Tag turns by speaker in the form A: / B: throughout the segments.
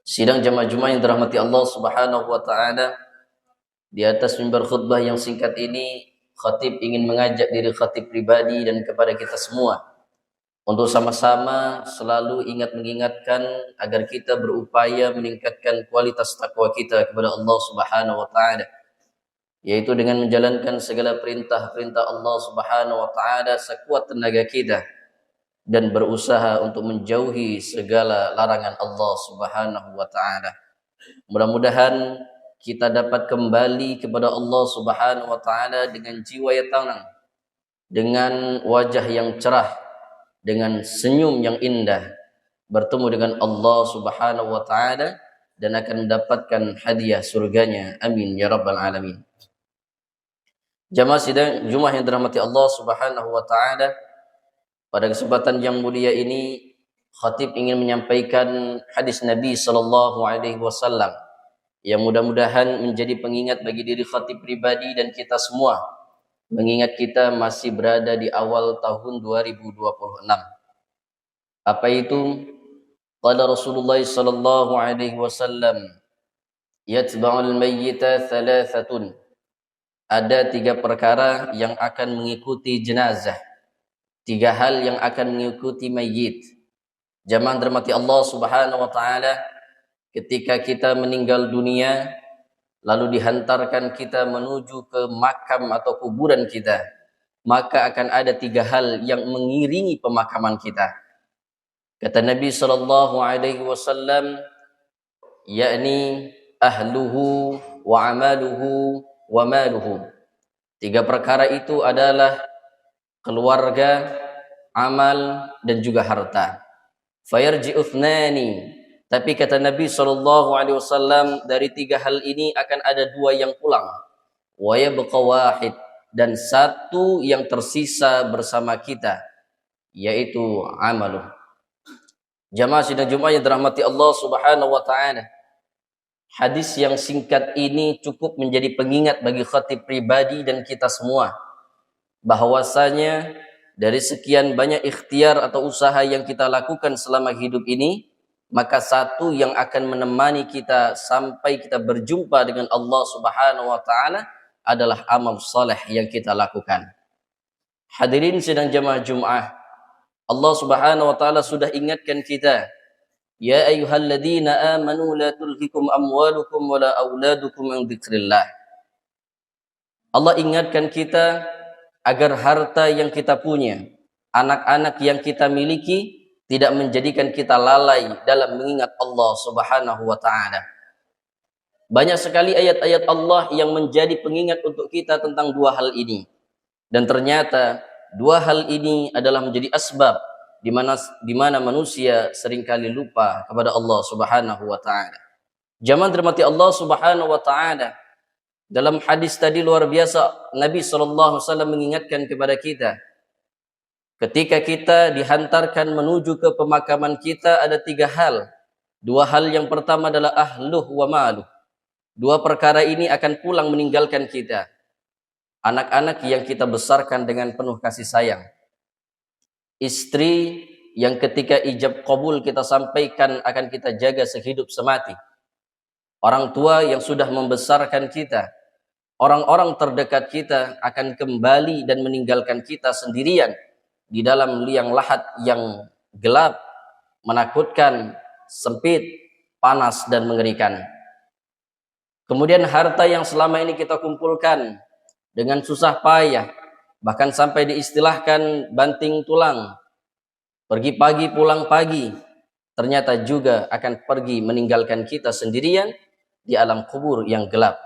A: Sidang jamaah Jumat yang dirahmati Allah Subhanahu wa taala, di atas mimbar khutbah yang singkat ini, khatib ingin mengajak diri khatib pribadi dan kepada kita semua untuk sama-sama selalu mengingatkan agar kita berupaya meningkatkan kualitas takwa kita kepada Allah Subhanahu wa taala, yaitu dengan menjalankan segala perintah-perintah Allah Subhanahu wa taala sekuat tenaga kita dan berusaha untuk menjauhi segala larangan Allah Subhanahu wa taala. Mudah-mudahan kita dapat kembali kepada Allah Subhanahu wa taala dengan jiwa yang tenang, dengan wajah yang cerah, dengan senyum yang indah, bertemu dengan Allah Subhanahu wa taala dan akan mendapatkan hadiah surganya. Amin ya rabbal alamin. Jamaah sidang Jumat yang dirahmati Allah Subhanahu wa taala, pada kesempatan yang mulia ini khatib ingin menyampaikan hadis Nabi sallallahu alaihi wasallam yang mudah-mudahan menjadi pengingat bagi diri khatib pribadi dan kita semua, mengingat kita masih berada di awal tahun 2026. Apa itu? Qala Rasulullah sallallahu alaihi wasallam, yatba'ul mayyita thalathatun. Ada 3 perkara yang akan mengikuti jenazah. 3 hal yang akan mengikuti mayit. Jamaah dirahmati Allah Subhanahu wa taala, ketika kita meninggal dunia lalu dihantarkan kita menuju ke makam atau kuburan kita, maka akan ada 3 hal yang mengiringi pemakaman kita. Kata Nabi sallallahu alaihi wasallam, yakni ahluhu wa amaluhu wa maluhu. 3 perkara itu adalah keluarga, amal, dan juga harta. Fayarji'u thnani. Tapi kata Nabi SAW, dari 3 hal ini akan ada 2 yang pulang. Wa yabqa wahid. Dan 1 yang tersisa bersama kita, yaitu amaluh. Jamaah sidang Jumat yang dirahmati Allah Subhanahu wa taala, hadis yang singkat ini cukup menjadi pengingat bagi khatib pribadi dan kita semua, bahwasanya dari sekian banyak ikhtiar atau usaha yang kita lakukan selama hidup ini, maka 1 yang akan menemani kita sampai kita berjumpa dengan Allah Subhanahu wa taala adalah amal saleh yang kita lakukan. Hadirin sidang jamaah Jumat, Allah Subhanahu wa taala sudah ingatkan kita, ya ayyuhalladzina amanu la tulhikum amwalukum wala auladukum an dzikrillah. Allah ingatkan kita agar harta yang kita punya, anak-anak yang kita miliki, tidak menjadikan kita lalai dalam mengingat Allah Subhanahu wa taala. Banyak sekali ayat-ayat Allah yang menjadi pengingat untuk kita tentang 2 hal ini. Dan ternyata 2 hal ini adalah menjadi asbab di mana manusia seringkali lupa kepada Allah Subhanahu wa taala. Jamaah dirahmati Allah Subhanahu wa taala, dalam hadis tadi luar biasa, Nabi SAW mengingatkan kepada kita, ketika kita dihantarkan menuju ke pemakaman kita ada 3 hal. 2 hal yang pertama adalah ahluh wa maluh. 2 perkara ini akan pulang meninggalkan kita. Anak-anak yang kita besarkan dengan penuh kasih sayang. Istri yang ketika ijab qabul kita sampaikan akan kita jaga sehidup semati. Orang tua yang sudah membesarkan kita. Orang-orang terdekat kita akan kembali dan meninggalkan kita sendirian di dalam liang lahat yang gelap, menakutkan, sempit, panas, dan mengerikan. Kemudian harta yang selama ini kita kumpulkan dengan susah payah, bahkan sampai diistilahkan banting tulang, pergi pagi pulang pagi, ternyata juga akan pergi meninggalkan kita sendirian di alam kubur yang gelap.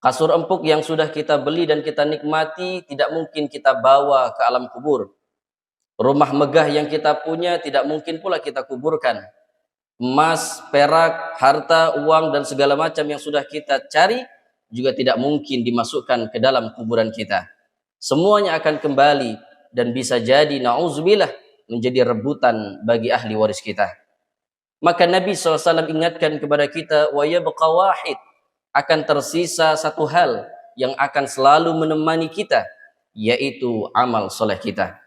A: Kasur empuk yang sudah kita beli dan kita nikmati tidak mungkin kita bawa ke alam kubur. Rumah megah yang kita punya tidak mungkin pula kita kuburkan. Emas, perak, harta, uang, dan segala macam yang sudah kita cari juga tidak mungkin dimasukkan ke dalam kuburan kita. Semuanya akan kembali dan bisa jadi na'udzubillah menjadi rebutan bagi ahli waris kita. Maka Nabi SAW ingatkan kepada kita, wa yabqa wahid, akan tersisa 1 hal yang akan selalu menemani kita, yaitu amal soleh kita.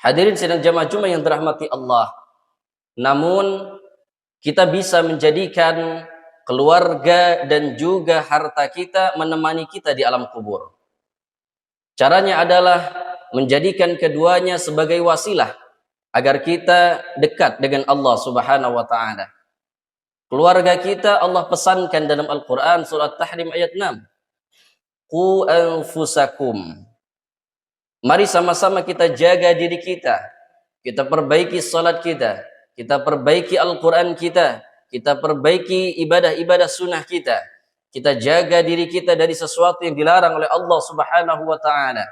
A: Hadirin sidang jamaah Jumat yang dirahmati Allah, namun kita bisa menjadikan keluarga dan juga harta kita menemani kita di alam kubur. Caranya adalah menjadikan keduanya sebagai wasilah agar kita dekat dengan Allah Subhanahu wa taala. Keluarga kita Allah pesankan dalam Al-Qur'an surah Tahrim ayat 6. Qu anfusakum. Mari sama-sama kita jaga diri kita. Kita perbaiki salat kita, kita perbaiki Al-Qur'an kita perbaiki ibadah-ibadah sunnah kita. Kita jaga diri kita dari sesuatu yang dilarang oleh Allah Subhanahu wa taala.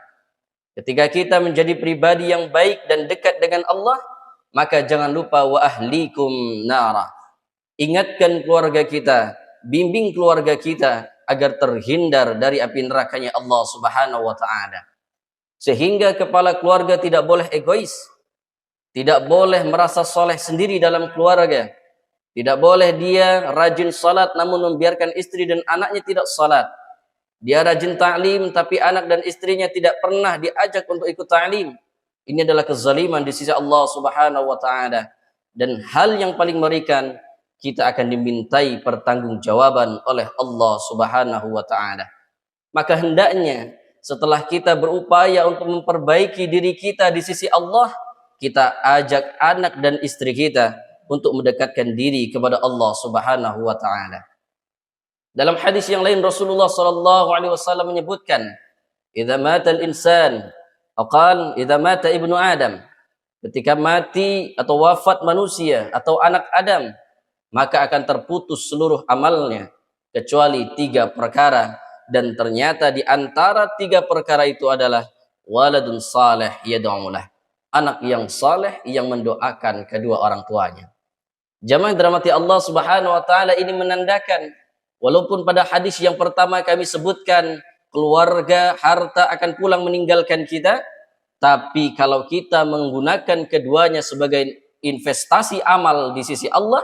A: Ketika kita menjadi pribadi yang baik dan dekat dengan Allah, maka jangan lupa wa ahlikum nara. Ingatkan keluarga kita, bimbing keluarga kita agar terhindar dari api nerakanya Allah Subhanahu wa taala. Sehingga kepala keluarga tidak boleh egois, tidak boleh merasa soleh sendiri dalam keluarga. Tidak boleh dia rajin salat namun membiarkan istri dan anaknya tidak salat. Dia rajin ta'lim tapi anak dan istrinya tidak pernah diajak untuk ikut ta'lim. Ini adalah kezaliman di sisi Allah Subhanahu wa taala. Dan hal yang paling mengerikan, kita akan dimintai pertanggungjawaban oleh Allah Subhanahu wa taala. Maka hendaknya setelah kita berupaya untuk memperbaiki diri kita di sisi Allah, kita ajak anak dan istri kita untuk mendekatkan diri kepada Allah Subhanahu wa taala. Dalam hadis yang lain Rasulullah sallallahu alaihi wasallam menyebutkan, "Idza mata al-insan, aqal idza mata ibnu Adam." Ketika mati atau wafat manusia atau anak Adam, maka akan terputus seluruh amalnya kecuali 3 perkara, dan ternyata di antara 3 perkara itu adalah waladun saleh yad'ulah. Anak yang saleh yang mendoakan kedua orang tuanya. Jamaah dirahmati Allah Subhanahu wa taala, ini menandakan walaupun pada hadis yang pertama kami sebutkan keluarga, harta akan pulang meninggalkan kita, tapi kalau kita menggunakan keduanya sebagai investasi amal di sisi Allah,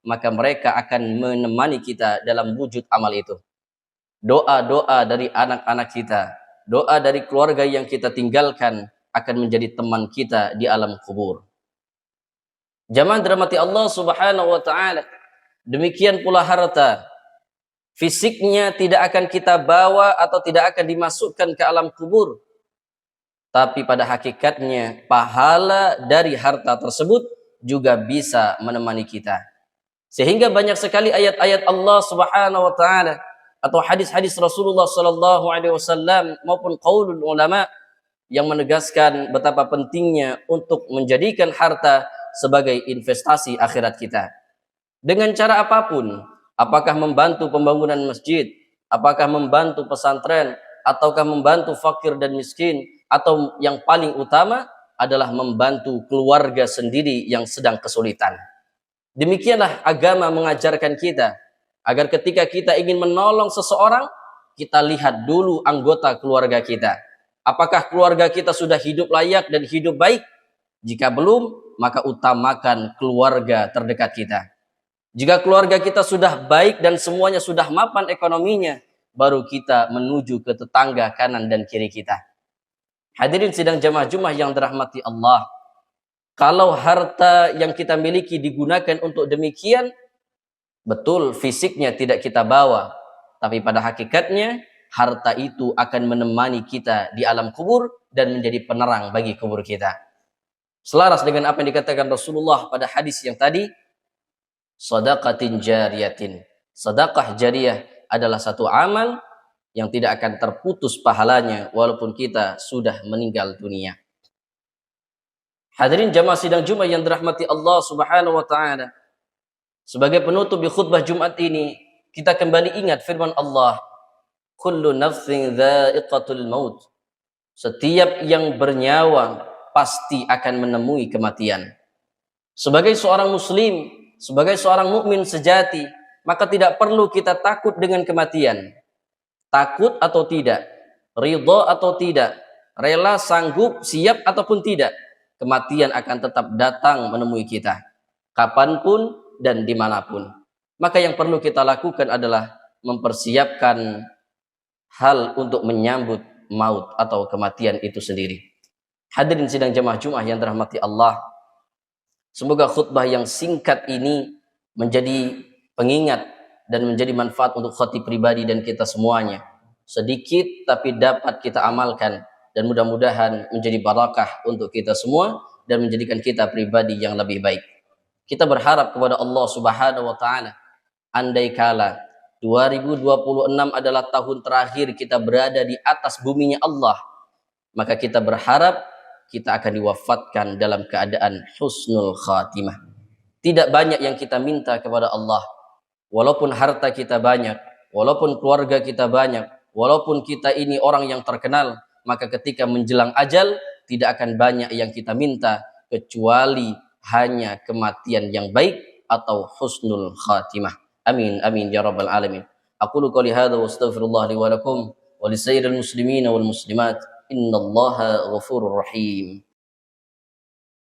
A: maka mereka akan menemani kita dalam wujud amal itu. Doa-doa dari anak-anak kita, doa dari keluarga yang kita tinggalkan akan menjadi teman kita di alam kubur. Jamaah dirahmati Allah Subhanahu wa taala, demikian pula harta. Fisiknya tidak akan kita bawa atau tidak akan dimasukkan ke alam kubur. Tapi pada hakikatnya pahala dari harta tersebut juga bisa menemani kita. Sehingga banyak sekali ayat-ayat Allah Subhanahu wa taala atau hadis-hadis Rasulullah sallallahu alaihi wasallam maupun qaulul ulama yang menegaskan betapa pentingnya untuk menjadikan harta sebagai investasi akhirat kita. Dengan cara apapun, apakah membantu pembangunan masjid, apakah membantu pesantren, ataukah membantu fakir dan miskin, atau yang paling utama adalah membantu keluarga sendiri yang sedang kesulitan. Demikianlah agama mengajarkan kita, agar ketika kita ingin menolong seseorang, kita lihat dulu anggota keluarga kita. Apakah keluarga kita sudah hidup layak dan hidup baik? Jika belum, maka utamakan keluarga terdekat kita. Jika keluarga kita sudah baik dan semuanya sudah mapan ekonominya, baru kita menuju ke tetangga kanan dan kiri kita. Hadirin sidang jamaah Jumat yang dirahmati Allah, kalau harta yang kita miliki digunakan untuk demikian, betul fisiknya tidak kita bawa, tapi pada hakikatnya harta itu akan menemani kita di alam kubur dan menjadi penerang bagi kubur kita. Selaras dengan apa yang dikatakan Rasulullah pada hadis yang tadi, sadaqatin jariyatin. Sedekah jariyah adalah satu amal yang tidak akan terputus pahalanya walaupun kita sudah meninggal dunia. Hadirin jamaah sidang Jumat yang dirahmati Allah Subhanahu wa taala. Sebagai penutup di khutbah Jumat ini, kita kembali ingat firman Allah, kullu nafsin dha'iqatul maut. Setiap yang bernyawa pasti akan menemui kematian. Sebagai seorang muslim, sebagai seorang mukmin sejati, maka tidak perlu kita takut dengan kematian. Takut atau tidak, ridha atau tidak, rela, sanggup, siap ataupun tidak, kematian akan tetap datang menemui kita, kapanpun dan dimanapun. Maka yang perlu kita lakukan adalah mempersiapkan hal untuk menyambut maut atau kematian itu sendiri. Hadirin sidang jamaah Jumat yang dirahmati Allah, semoga khutbah yang singkat ini menjadi pengingat dan menjadi manfaat untuk khatib pribadi dan kita semuanya. Sedikit tapi dapat kita amalkan dan mudah-mudahan menjadi barakah untuk kita semua dan menjadikan kita pribadi yang lebih baik. Kita berharap kepada Allah Subhanahu wa taala, andai kala 2026 adalah tahun terakhir kita berada di atas buminya Allah, maka kita berharap kita akan diwafatkan dalam keadaan husnul khatimah. Tidak banyak yang kita minta kepada Allah. Walaupun harta kita banyak, walaupun keluarga kita banyak, walaupun kita ini orang yang terkenal, maka ketika menjelang ajal tidak akan banyak yang kita minta kecuali hanya kematian yang baik atau husnul khatimah. Amin amin ya rabbal alamin. Aqulu qouli hadza wa astaghfirullah li wa lakum wa lisairil muslimina wal muslimat. Innallaha ghafurur rahim.